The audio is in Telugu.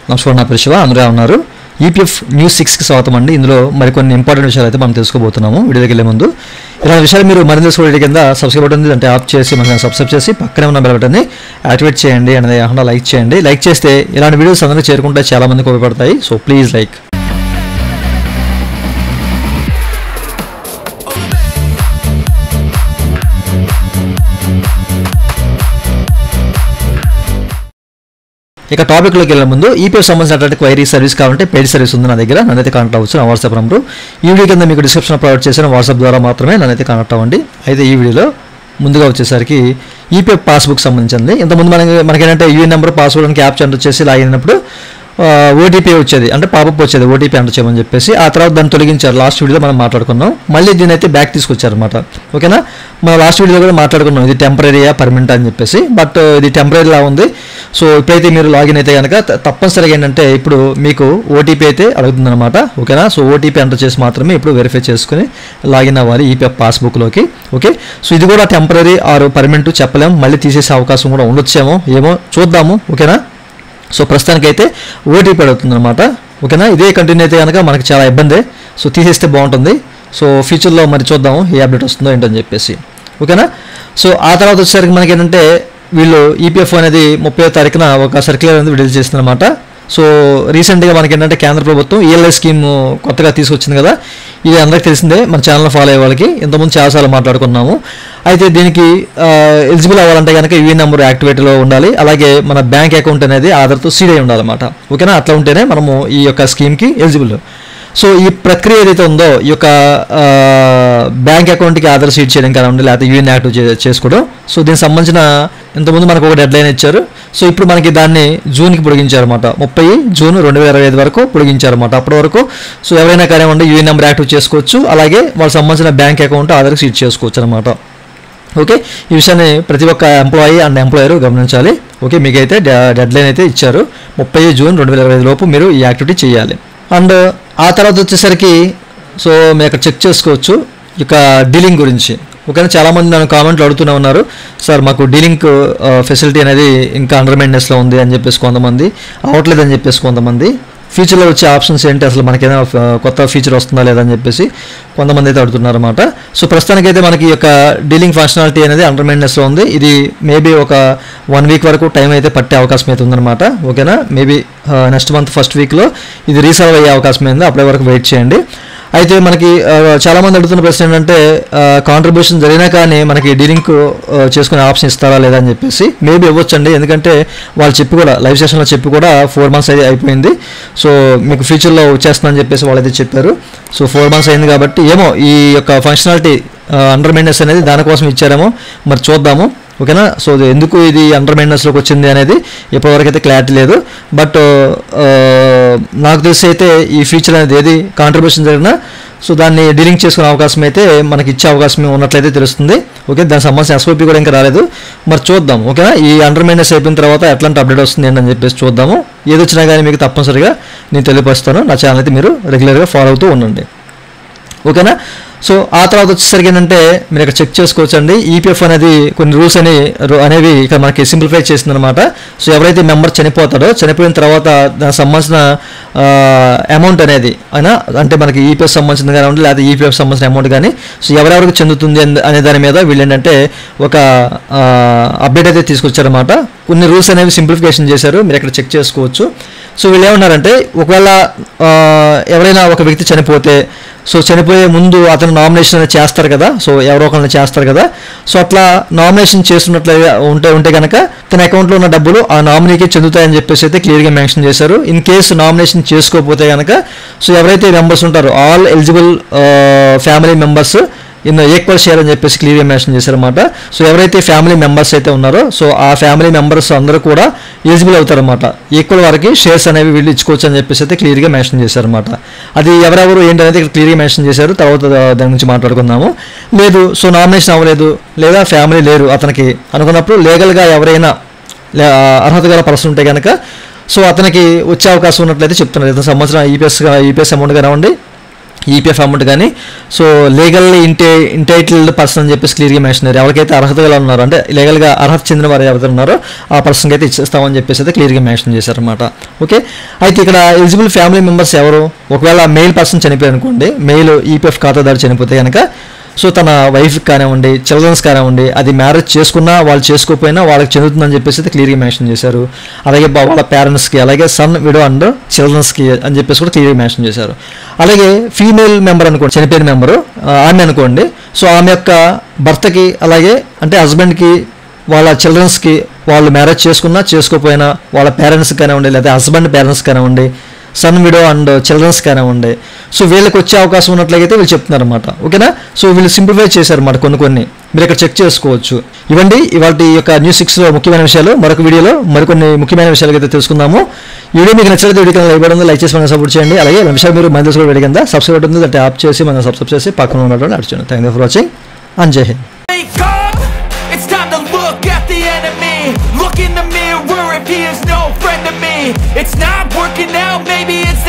నమస్కారం, నా పేరు శివ. అందరూ ఉన్నారు. ఈపీఎఫ్ న్యూస్ 6కి స్వాగతం అండి. ఇందులో మరికొన్ని ఇంపార్టెంట్ విషయాలు అయితే మనం తెలుసుకోబోతున్నాము. వీడియోకి వెళ్ళే ముందు ఇలాంటి విషయాలు మీరు మరింత తెలుసుకోవడం కింద సబ్స్క్రైబ్ బటన్ ఉంది, అంటే ఆఫ్ చేసి మన సబ్స్క్రైబ్ చేసి పక్కనే ఉన్న బెల్ బటన్ని యాక్టివేట్ చేయండి. అనేది కాకుండా లైక్ చేయండి. లైక్ చేస్తే ఇలాంటి వీడియోస్ అందరికీ చేరుకుంటే చాలా మందికి ఉపయోగపడతాయి. So please like. ఇక టాపిక్లోకి వెళ్ళే ముందు ఈపీఎఫ్ సంబంధించినటువంటి క్వైరీ సర్వీస్ కావాలంటే పెయిడ్ సర్వీస్ ఉంది నా దగ్గర. నన్నైతే కాంటాక్ట్ అవ్వచ్చు. నా వాట్సాప్ నెంబర్ ఈ వీడియో కింద మీకు డిస్క్రిప్షన్ ప్రొవైడ్ చేసిన వాట్సాప్ ద్వారా మాత్రమే నన్నైతే కాంటాక్ట్ అవ్వండి. అయితే ఈ వీడియోలో ముందుగా వచ్చేసరికి ఈపీఎఫ్ పాస్బుక్ సంబంధించింది. ఇంతకుముందు మనకేంటంటే యూఏఎన్ నెంబర్ పాస్వర్డ్ అని క్యాప్చర్ ఎంటర్ చేసి లాగిన్ అయినప్పుడు ఓటీపీ వచ్చేది, అంటే పాపప్ వచ్చేది ఓటీపీ ఎంటర్ చేయమని చెప్పేసి. ఆ తర్వాత దాన్ని తొలగించారు. లాస్ట్ వీడియోలో మనం మాట్లాడుకున్నాం. మళ్ళీ దీని అయితే బ్యాక్ తీసుకొచ్చారనమాట. ఓకేనా, మన లాస్ట్ వీడియోలో కూడా మాట్లాడుకున్నాం ఇది టెంపరీయా పర్మనెంట్ అని చెప్పేసి. బట్ ఇది టెంపరీలా ఉంది. సో ఇప్పుడైతే మీరు లాగిన్ అయితే కనుక తప్పనిసరిగా ఏంటంటే ఇప్పుడు మీకు ఓటీపీ అయితే అడుగుతుందన్నమాట. ఓకేనా, సో ఓటీపీ ఎంటర్ చేసి మాత్రమే ఇప్పుడు వెరిఫై చేసుకుని లాగిన్ అవ్వాలి ఈపీఎఫ్ పాస్బుక్లోకి. ఓకే, సో ఇది కూడా టెంపరీ ఆర్ పర్మనెంట్ చెప్పలేము. మళ్ళీ తీసేసే అవకాశం కూడా ఉండొచ్చేమో, ఏమో చూద్దాము. ఓకేనా, సో ప్రస్తుతానికైతే ఓటీపీ అడుగుతుందన్నమాట. ఓకేనా, ఇదే కంటిన్యూ అయితే కనుక మనకి చాలా ఇబ్బంది. సో తీసేస్తే బాగుంటుంది. సో ఫ్యూచర్లో మరి చూద్దాము ఏ అప్డేట్ వస్తుందో ఏంటని చెప్పేసి. ఓకేనా, సో ఆ తర్వాత వచ్చేసరికి మనకి ఏంటంటే వీళ్ళు ఈపీఎఫ్ అనేది 30వ తారీఖున ఒక సర్క్యులర్ అనేది విడుదల చేస్తుందన్నమాట. సో రీసెంట్గా మనకి ఏంటంటే కేంద్ర ప్రభుత్వం ఈఎల్ఐ స్కీమ్ కొత్తగా తీసుకొచ్చింది కదా. ఇది అందరికీ తెలిసిందే, మన ఛానల్ ఫాలో అయ్యే వాళ్ళకి. ఇంతకుముందు చాలాసార్లు మాట్లాడుకున్నాము. అయితే దీనికి ఎలిజిబుల్ అవ్వాలంటే కనుక యూఏఎన్ నెంబర్ యాక్టివేట్లో ఉండాలి. అలాగే మన బ్యాంక్ అకౌంట్ అనేది ఆధార్తో సీడ్ అయి ఉండాలన్నమాట. ఓకేనా, అట్లా ఉంటేనే మనము ఈ యొక్క స్కీమ్కి ఎలిజిబుల్. సో ఈ ప్రక్రియ ఏదైతే ఉందో ఈ యొక్క బ్యాంక్ అకౌంట్కి ఆధార్ సీడ్ చేయడం కానివ్వండి, లేకపోతే యూఏఎన్ యాక్టివ్ చేసుకోవడం. సో దీనికి సంబంధించిన ఇంతకుముందు మనకు ఒక డెడ్ లైన్ ఇచ్చారు. సో ఇప్పుడు మనకి దాన్ని జూన్కి పొడిగించారన్నమాట. 30 జూన్ 2025 వరకు పొడిగించారన్నమాట. అప్పటి వరకు సో ఎవరైనా కానివ్వండి యూఏఎన్ నెంబర్ యాక్టివ్ చేసుకోవచ్చు. అలాగే వాళ్ళకి సంబంధించిన బ్యాంక్ అకౌంట్ ఆధార్కి సీడ్ చేసుకోవచ్చు అనమాట. ఓకే, ఈ విషయాన్ని ప్రతి ఒక్క ఎంప్లాయీ అండ్ ఎంప్లాయర్ గమనించాలి. ఓకే, మీకైతే డెడ్ లైన్ అయితే ఇచ్చారు. 30 జూన్ 2025 లోపు మీరు ఈ యాక్టివిటీ చేయాలి. అండ్ ఆ తర్వాత వచ్చేసరికి సో మీరు అక్కడ చెక్ చేసుకోవచ్చు ఈ యొక్క డీలింగ్ గురించి. ఓకేనా, చాలామంది నన్ను కామెంట్లు అడుగుతూనే ఉన్నారు, సార్ మాకు డీలింగ్ ఫెసిలిటీ అనేది ఇంకా అండర్ మెయింటెనెన్స్లో ఉంది అని చెప్పేసి కొంతమంది, అవ్వట్లేదు అని చెప్పేసి కొంతమంది, ఫ్యూచర్లో వచ్చే ఆప్షన్స్ ఏంటి, అసలు మనకేదైనా కొత్త ఫీచర్ వస్తుందా లేదా అని చెప్పేసి కొంతమంది అయితే అడుగుతున్నారు అన్నమాట. సో ప్రస్తుతానికైతే మనకి ఈ యొక్క డీలింగ్ ఫంక్షనాలిటీ అనేది అండర్ మెయింటెనెన్స్లో ఉంది. ఇది మేబీ ఒక 1 వీక్ వరకు టైం అయితే పట్టే అవకాశం అయితే ఉందన్నమాట. ఓకేనా, మేబీ నెక్స్ట్ మంత్ ఫస్ట్ వీక్లో ఇది రీసాల్వ్ అయ్యే అవకాశం ఉంది. అప్పటి వరకు వెయిట్ చేయండి. అయితే మనకి చాలామంది అడుగుతున్న ప్రశ్న ఏంటంటే కాంట్రిబ్యూషన్ జరిగినా కానీ మనకి డీలింగ్ చేసుకునే ఆప్షన్ ఇస్తారా లేదా అని చెప్పేసి. మేబీ ఇవ్వచ్చండి, ఎందుకంటే వాళ్ళు చెప్పి కూడా లైవ్ సెషన్లో చెప్పి కూడా 4 months అయితే అయిపోయింది. సో మీకు ఫ్యూచర్లో వచ్చేస్తుందని చెప్పేసి వాళ్ళైతే చెప్పారు. సో 4 months అయింది కాబట్టి ఏమో ఈ యొక్క ఫంక్షనాలిటీ అండర్ మెయింటెనెన్స్ అనేది దానికోసం ఇచ్చారేమో, మరి చూద్దాము. ఓకేనా, సో ఎందుకు ఇది అండర్ మెయింటెనెన్స్లోకి వచ్చింది అనేది ఇప్పటివరకు అయితే క్లారిటీ లేదు. బట్ నాకు తెలిసి అయితే ఈ ఫీచర్ అనేది ఏది కాంట్రిబ్యూషన్ జరిగినా సో దాన్ని డీలింగ్ చేసుకునే అవకాశం అయితే మనకి ఇచ్చే అవకాశం ఉన్నట్లయితే తెలుస్తుంది. ఓకే, దానికి సంబంధించిన ఎస్ఓపీ కూడా ఇంకా రాలేదు, మరి చూద్దాం. ఓకేనా, ఈ అండర్ మెయింటెనెన్స్ అయిపోయిన తర్వాత ఎట్లాంటి అప్డేట్ వస్తుంది ఏంటని చెప్పేసి చూద్దాము. ఏదొచ్చినా కానీ మీకు తప్పనిసరిగా నేను తెలియపరుస్తాను. నా ఛానల్ అయితే మీరు రెగ్యులర్గా ఫాలో అవుతూ ఉండండి. ఓకేనా, సో ఆ తర్వాత వచ్చేసరికి ఏంటంటే మీరు ఇక్కడ చెక్ చేసుకోవచ్చండి. ఈపీఎఫ్ అనేది కొన్ని రూల్స్ అనేవి ఇక్కడ మనకి సింప్లిఫై చేసిందనమాట. సో ఎవరైతే మెంబర్ చనిపోతాడో, చనిపోయిన తర్వాత దానికి సంబంధించిన అమౌంట్ అనేది అయినా, అంటే మనకి ఈపీఎఫ్ సంబంధించిన కానివ్వండి లేదా ఈపీఎఫ్ సంబంధించిన అమౌంట్ కానీ సో ఎవరెవరికి చెందుతుంది అనే దాని మీద వీళ్ళు ఏంటంటే ఒక అప్డేట్ అయితే తీసుకొచ్చారన్నమాట. కొన్ని రూల్స్ అనేవి సింప్లిఫికేషన్ చేశారు, మీరు ఇక్కడ చెక్ చేసుకోవచ్చు. సో వీళ్ళు ఏమన్నారంటే ఒకవేళ ఎవరైనా ఒక వ్యక్తి చనిపోతే, సో చనిపోయే ముందు అతను నామినేషన్ అనేది చేస్తారు కదా, సో ఎవరో ఒకరిని చేస్తారు కదా. సో అట్లా నామినేషన్ చేస్తున్నట్లుగా ఉంటే కనుక తన అకౌంట్లో ఉన్న డబ్బులు ఆ నామినీకి చెందుతాయని చెప్పేసి అయితే క్లియర్గా మెన్షన్ చేశారు. ఇన్ కేసు నామినేషన్ చేసుకోకపోతే కనుక సో ఎవరైతే మెంబర్స్ ఉంటారో all eligible family members in equal share అని చెప్పేసి క్లియర్గా మెన్షన్ చేశారన్నమాట. సో ఎవరైతే ఫ్యామిలీ మెంబర్స్ అయితే ఉన్నారో సో ఆ ఫ్యామిలీ మెంబర్స్ అందరూ కూడా ఎలిజిబుల్ అవుతారన్నమాట. ఈక్వల్ వారికి షేర్స్ అనేవి వీళ్ళు ఇచ్చుకోవచ్చు అని చెప్పేసి అయితే క్లియర్గా మెన్షన్ చేశారన్నమాట. అది ఎవరెవరు ఏంటనేది ఇక్కడ క్లియర్గా మెన్షన్ చేశారు. తర్వాత దాని గురించి మాట్లాడుకుందాము. లేదు సో నామినేషన్ అవ్వలేదు లేదా ఫ్యామిలీ లేరు అతనికి అనుకున్నప్పుడు లీగల్గా ఎవరైనా అర్హత గల పర్సన్ ఉంటే కనుక సో అతనికి వచ్చే అవకాశం ఉన్నట్లయితే చెప్తున్నారు. సంవత్సరం ఈపీఎస్ అమౌంట్ కానివ్వండి ఈపీఎఫ్ అమౌంట్ కానీ సో లీగల్లీ ఇంటైటిల్డ్ పర్సన్ అని చెప్పేసి క్లియర్గా మెన్షన్ అయ్యారు. ఎవరికైతే అర్హత గల ఉన్నారో అంటే లీగల్గా అర్హత చెందిన వారు ఎవరైతే ఉన్నారో ఆ పర్సన్కి అయితే ఇచ్చేస్తామని చెప్పేసి అయితే క్లియర్గా మెన్షన్ చేశారనమాట. ఓకే, అయితే ఇక్కడ ఎలిజిబుల్ ఫ్యామిలీ మెంబర్స్ ఎవరు? ఒకవేళ మెయిల్ పర్సన్ చనిపోయి అనుకోండి, మెయిల్ ఈపీఎఫ్ ఖాతాదారు చనిపోతే కనుక సో తన వైఫ్కి కానివ్వండి, చిల్డ్రన్స్ కానివ్వండి, అది మ్యారేజ్ చేసుకున్నా వాళ్ళు చేసుకోకపోయినా వాళ్ళకి చెందుతుందని చెప్పేసి అయితే క్లియర్గా మెన్షన్ చేశారు. అలాగే వాళ్ళ పేరెంట్స్కి, అలాగే సన్, విడో అండ్ చిల్డ్రన్స్కి అని చెప్పేసి కూడా క్లియర్గా మెన్షన్ చేశారు. అలాగే ఫీమేల్ మెంబర్ అనుకోండి, చనిపోయిన మెంబరు ఆమె అనుకోండి, సో ఆమె యొక్క భర్తకి అలాగే అంటే హస్బెండ్కి వాళ్ళ చిల్డ్రన్స్కి వాళ్ళు మ్యారేజ్ చేసుకున్నా చేసుకోకపోయినా వాళ్ళ పేరెంట్స్కి కానివ్వండి, లేదా హస్బెండ్ పేరెంట్స్ కానివ్వండి, సన్, విడో అండ్ చిల్డ్రన్స్ కానివ్వండి, సో వీళ్ళకి వచ్చే అవకాశం ఉన్నట్లయితే వీళ్ళు చెప్తున్నారు అనమాట. ఓకేనా, సో వీళ్ళు సింప్లిఫై చేశారన్నమాట కొన్ని మీరు ఇక్కడ చెక్ చేసుకోవచ్చు. ఇవ్వండి ఇవాళ ఈ యొక్క న్యూస్ 6లో ముఖ్యమైన విషయాలు. మరొక వీడియోలో మరికొన్ని ముఖ్యమైన విషయాలు అయితే తెలుసుకుందాము. ఈ వీడియో మీకు నచ్చినట్లయితే వీడియో కింద లైక్ బటన్ లైక్ చేసి మనం సపోర్ట్ చేయండి. అలాగే విషయాలు మీరు మన కూడా వీడియో కింద సబ్స్క్రైబ్ ఉంటుంది, అంటే యాప్ చేసి మనం సబ్స్క్రైబ్ చేసి పక్కన ఉన్నటువంటి అడిచాను. Thank you for watching and Jai Hind. It's time to look at the enemy. Look in the mirror if he is no friend to me. It's not working out, maybe it's